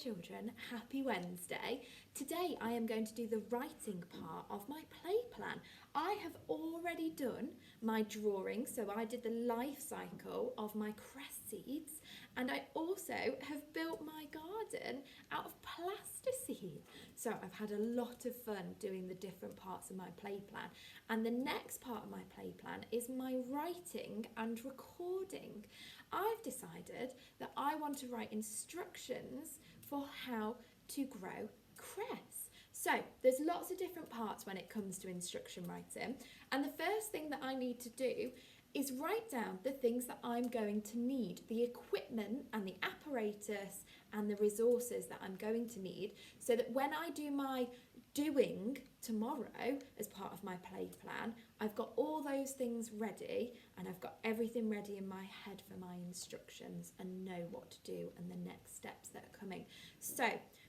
children, happy Wednesday. Today I am going to do the writing part of my play plan. I have already done my drawing, so I did the life cycle of my cress seeds, and I also have built my garden out of plasticine. So I've had a lot of fun doing the different parts of my play plan. And the next part of my play plan is my writing and recording. I've decided that I want to write instructions for how to grow cress. So there's lots of different parts when it comes to instruction writing, and the first thing that I need to do is write down the things that I'm going to need, the equipment and the apparatus and the resources that I'm going to need, so that when I do my doing tomorrow as part of my play plan, I've got all those things ready and I've got everything ready in my head for my instructions and know what to do and the next steps that are coming. So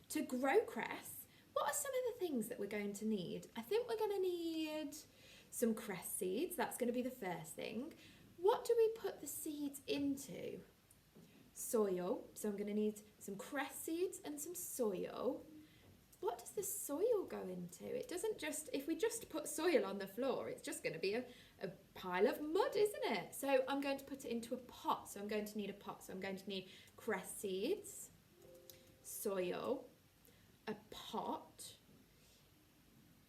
to grow cress, what are some of the things that we're going to need? I think we're going to need some cress seeds. That's going to be the first thing. What do we put the seeds into? Soil. So I'm going to need some cress seeds and some soil. What does the soil go into? It doesn't just, if we just put soil on the floor, it's just going to be a pile of mud, isn't it? So I'm going to put it into a pot. So I'm going to need a pot. So I'm going to need cress seeds, soil, a pot.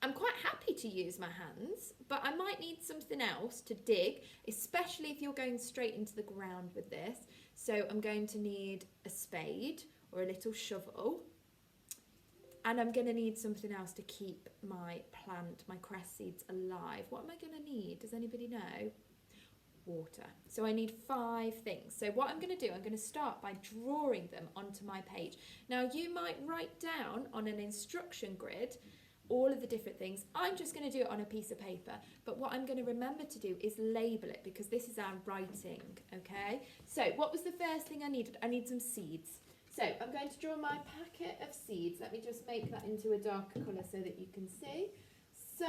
I'm quite happy to use my hands, but I might need something else to dig, especially if you're going straight into the ground with this. So I'm going to need a spade or a little shovel, and I'm going to need something else to keep my plant, my cress seeds alive. What am I going to need? Does anybody know? Water. So I need 5 things. So what I'm going to do, I'm going to start by drawing them onto my page. Now you might write down on an instruction grid all of the different things. I'm just going to do it on a piece of paper, but what I'm going to remember to do is label it, because this is our writing, okay? So what was the first thing I needed? I need some seeds. So I'm going to draw my packet of seeds. Let me just make that into a darker colour so that you can see. So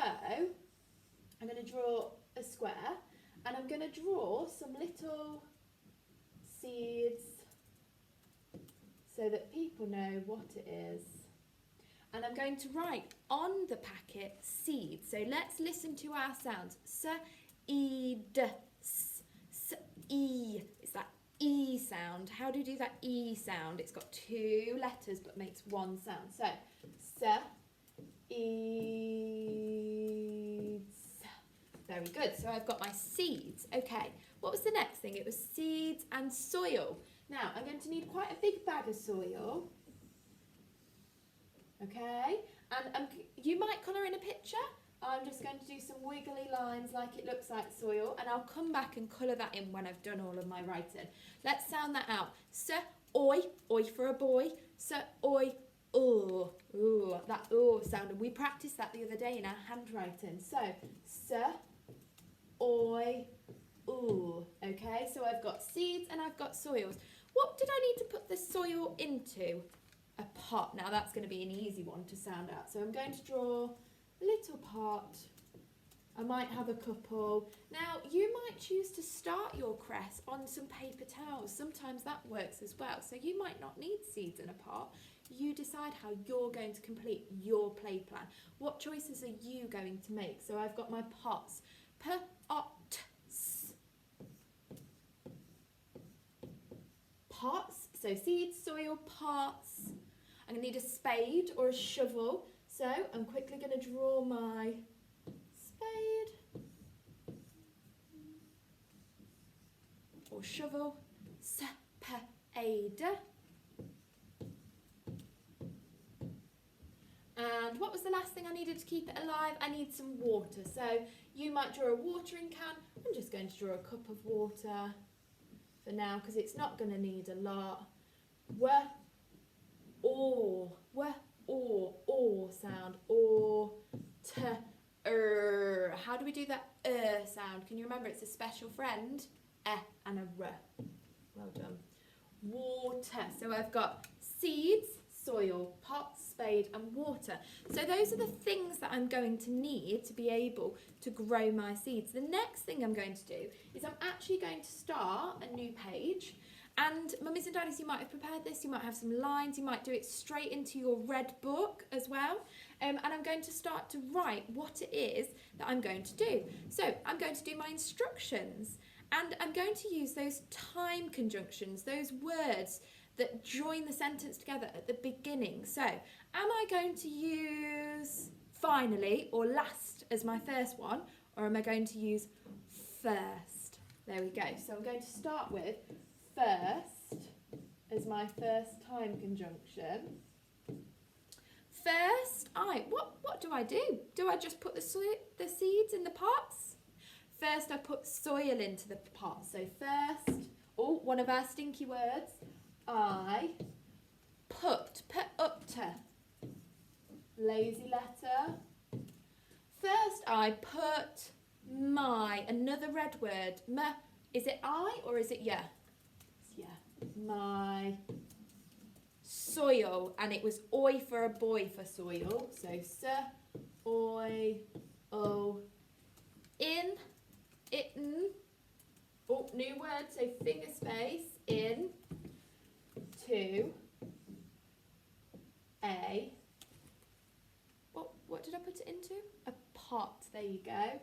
I'm going to draw a square, and I'm going to draw some little seeds so that people know what it is. And I'm going to write on the packet seeds. So let's listen to our sounds. S-E-D, S-E. It's that E sound. How do you do that E sound? It's got 2 letters but makes one sound. So, seeds. Very good. So I've got my seeds. Okay. What was the next thing? It was seeds and soil. Now, I'm going to need quite a big bag of soil. Okay. And you might colour in a picture. I'm just going to do some wiggly lines like it looks like soil, and I'll come back and colour that in when I've done all of my writing. Let's sound that out. S-oi, oi for a boy. S-oi, ooh, ooh, that ooh sound. And we practiced that the other day in our handwriting. So, S-oi, ooh. Okay, so I've got seeds and I've got soils. What did I need to put the soil into? A pot. Now that's going to be an easy one to sound out. So I'm going to draw a little pot. I might have a couple. Now you might choose to start your cress on some paper towels. Sometimes that works as well. So you might not need seeds in a pot. You decide how you're going to complete your play plan. What choices are you going to make? So I've got my pots. Pots. Pots. So seeds, soil, pots. I'm going to need a spade or a shovel. So I'm quickly going to draw my spade or shovel. Spade. And what was the last thing I needed to keep it alive? I need some water. So you might draw a watering can. I'm just going to draw a cup of water for now because it's not going to need a lot. Or sound. Or, how do we do that sound? Can you remember? It's a special friend. And a r. Well done. Water. So I've got seeds, soil, pot, spade and water. So those are the things that I'm going to need to be able to grow my seeds. The next thing I'm going to do is I'm actually going to start a new page, And mummies and daddies, you might have prepared this, you might have some lines, you might do it straight into your red book as well. And I'm going to start to write what it is that I'm going to do. So I'm going to do my instructions, and I'm going to use those time conjunctions, those words that join the sentence together at the beginning. So am I going to use finally or last as my first one, or am I going to use first? There we go. So I'm going to start with first as my first time conjunction. First, what do I do? Do I just put the seeds in the pots? First, I put soil into the pot. So first, one of our stinky words, I put up to, lazy letter. First, I put my, another red word, is it I or is it yeah? It's yeah, my soil, and it was oi for a boy for soil, so oi, o, in, itten, new word, so finger space, in, to, a, what did I put it into? A pot, there you go,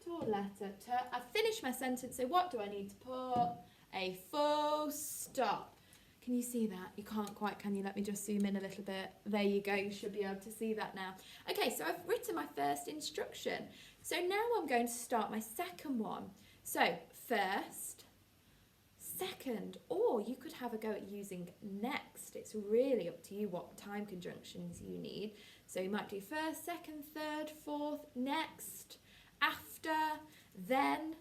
tall letter, I finished my sentence, so what do I need to put? A full stop. Can you see that? You can't quite, can you? Let me just zoom in a little bit. There you go, you should be able to see that now. Okay, so I've written my first instruction. So now I'm going to start my second one. So first, second, or you could have a go at using next. It's really up to you what time conjunctions you need. So you might do first, second, third, fourth, next, after, then,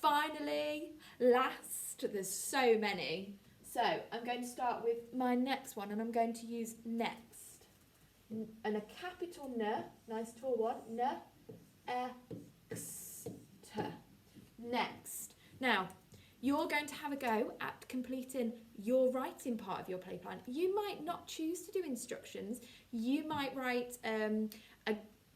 finally, last. There's so many. So I'm going to start with my next one, and I'm going to use next. And a capital N, nice tall one, next. Next. Now, you're going to have a go at completing your writing part of your play plan. You might not choose to do instructions. You might write a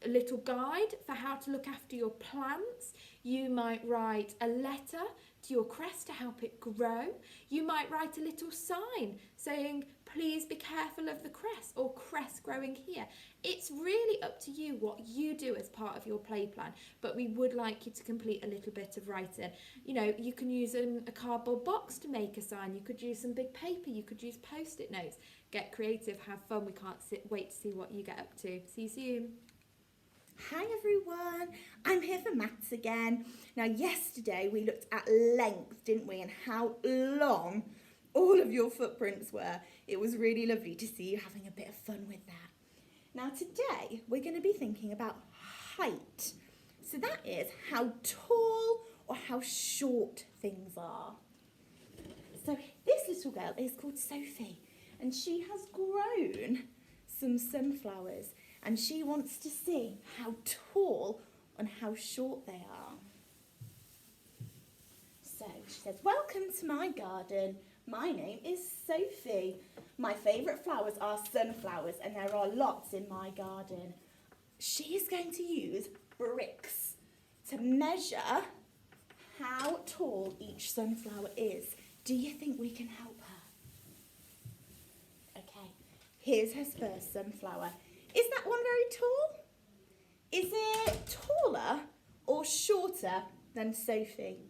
little guide for how to look after your plants. You might write a letter to your crest to help it grow. You might write a little sign saying, please be careful of the cress, or cress growing here. It's really up to you what you do as part of your play plan, but we would like you to complete a little bit of writing. You know, you can use a cardboard box to make a sign. You could use some big paper. You could use post-it notes. Get creative, have fun. We can't wait to see what you get up to. See you soon. Hi everyone, I'm here for maths again. Now yesterday we looked at length, didn't we, and how long all of your footprints were. It was really lovely to see you having a bit of fun with that. Now today we're going to be thinking about height. So that is how tall or how short things are. So this little girl is called Sophie, and she has grown some sunflowers. And she wants to see how tall and how short they are. So she says, welcome to my garden. My name is Sophie. My favourite flowers are sunflowers, and there are lots in my garden. She is going to use bricks to measure how tall each sunflower is. Do you think we can help her? Okay, here's her first sunflower. Is that one very tall? Is it taller or shorter than Sophie?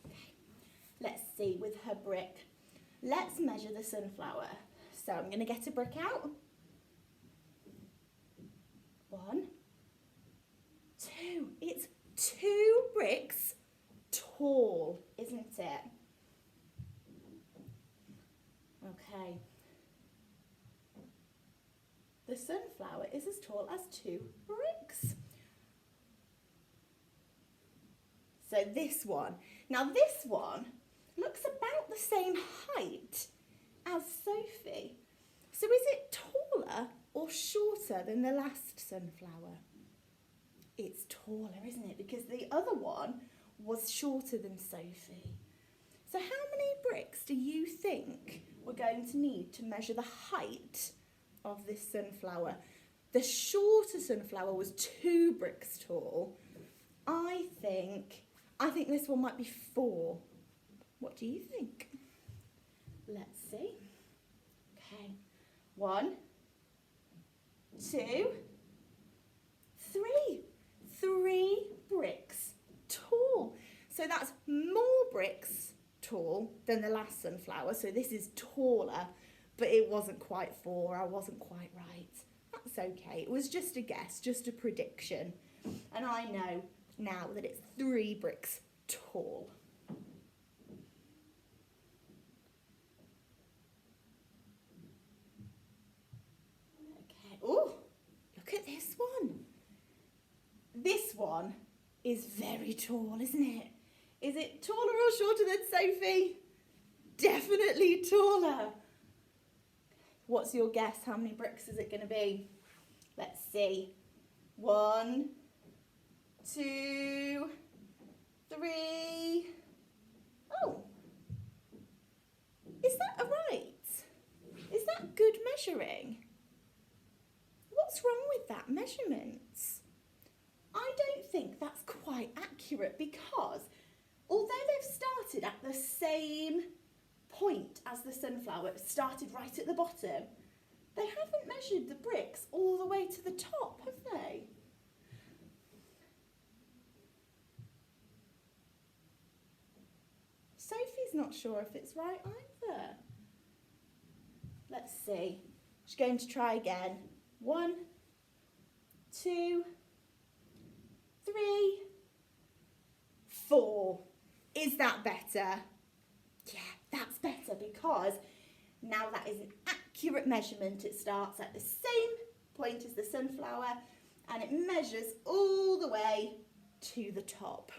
Okay. Let's see with her brick. Let's measure the sunflower. So I'm going to get a brick out. 1, 2. It's 2 bricks tall, isn't it? Okay. The sunflower is as tall as 2 bricks. So this one. Now this one looks about the same height as Sophie. So is it taller or shorter than the last sunflower? It's taller, isn't it? Because the other one was shorter than Sophie. So how many bricks do you think we're going to need to measure the height of this sunflower? The shorter sunflower was 2 bricks tall. I think this one might be 4. What do you think? Let's see. Okay. 1, 2, 3. 3 bricks tall. So that's more bricks tall than the last sunflower. So this is taller, but it wasn't quite 4. I wasn't quite right. That's okay. It was just a guess, just a prediction. And I know now that it's 3 bricks tall. Okay. Oh, look at this one. This one is very tall, isn't it? Is it taller or shorter than Sophie? Definitely taller. What's your guess? How many bricks is it going to be? Let's see. 1, 2, 3. Oh, is that right? Is that good measuring? What's wrong with that measurement? I don't think that's quite accurate because although they've started at the same point as the sunflower, started right at the bottom, they haven't measured the bricks all the way to the top, have they? Sophie's not sure if it's right either. Let's see. She's going to try again. 1, 2, 3, 4. Is that better? Yeah, that's better because now that is an accurate measurement. It starts at the same point as the sunflower and it measures all the way to the top.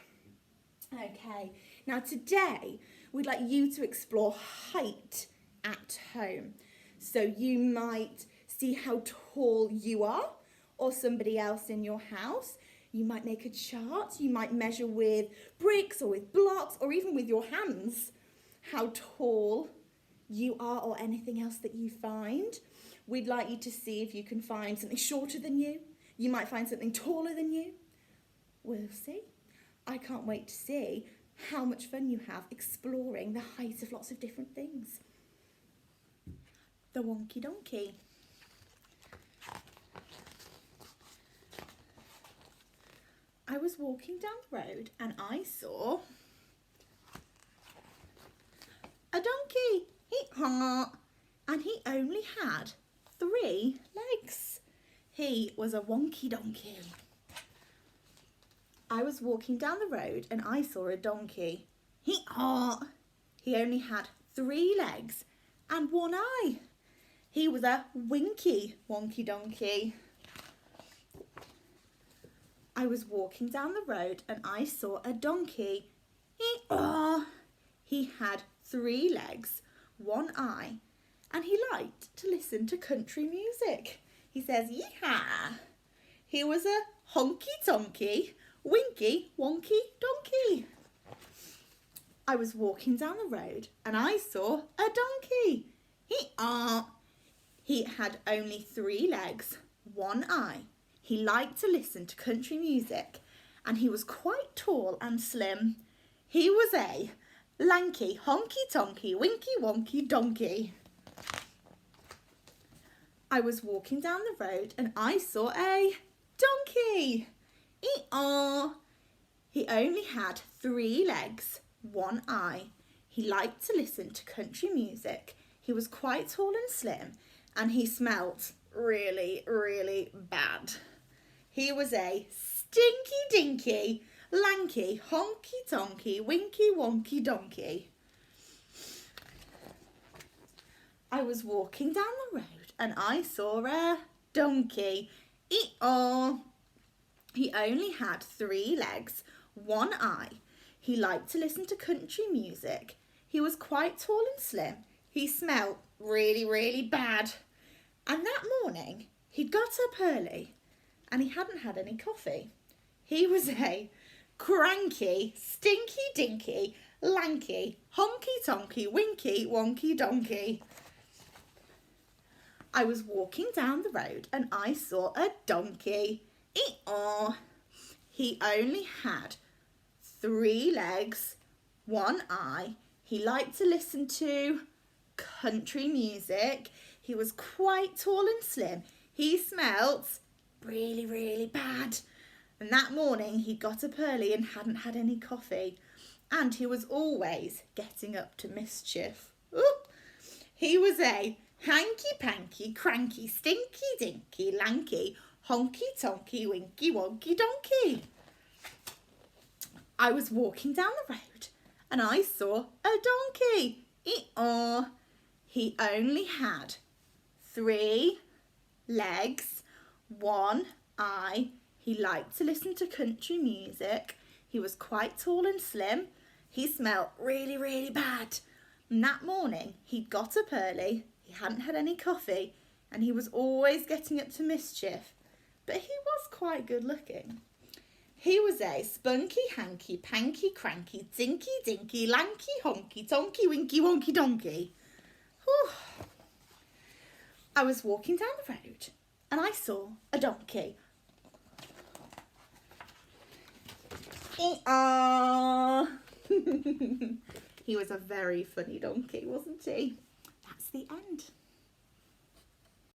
Okay, now today we'd like you to explore height at home. So you might see how tall you are or somebody else in your house. You might make a chart, you might measure with bricks or with blocks or even with your hands how tall you are or anything else that you find. We'd like you to see if you can find something shorter than you. You might find something taller than you. We'll see. I can't wait to see how much fun you have exploring the height of lots of different things. The wonky donkey. I was walking down the road and I saw a donkey. And he only had 3 legs. He was a wonky donkey. I was walking down the road and I saw a donkey. He only had 3 legs and 1 eye. He was a winky wonky donkey. I was walking down the road and I saw a donkey. He had 3 legs, 1 eye, and he liked to listen to country music. He says, yeehaw. He was a honky-tonky, winky, wonky donkey. I was walking down the road and I saw a donkey. He had only 3 legs, 1 eye. He liked to listen to country music and he was quite tall and slim. He was a lanky, honky-tonky, winky, wonky donkey. I was walking down the road and I saw a donkey. He only had 3 legs, 1 eye. He liked to listen to country music. He was quite tall and slim and he smelt really, really bad. He was a stinky dinky, lanky, honky-tonky, winky, wonky donkey. I was walking down the road and I saw a donkey. He only had 3 legs, 1 eye. He liked to listen to country music. He was quite tall and slim. He smelled really, really bad. And that morning, he'd got up early and he hadn't had any coffee. He was a cranky, stinky dinky, lanky, honky-tonky, winky, wonky donkey. I was walking down the road and I saw a donkey. He only had 3 legs, 1 eye. He liked to listen to country music. He was quite tall and slim. He smelt really, really bad. And that morning he got up early and hadn't had any coffee. And he was always getting up to mischief. Ooh. He was a hanky-panky, cranky, stinky-dinky, lanky, honky-tonky, winky-wonky donkey. I was walking down the road and I saw a donkey. Eeyore. He only had 3 legs, 1 eye. He liked to listen to country music. He was quite tall and slim. He smelled really, really bad. And that morning, he'd got up early. He hadn't had any coffee. And he was always getting up to mischief. But he was quite good looking. He was a spunky, hanky, panky, cranky, dinky, dinky, lanky, honky, tonky, winky, wonky, donkey. Whew. I was walking down the road and I saw a donkey. He was a very funny donkey, wasn't he? That's the end.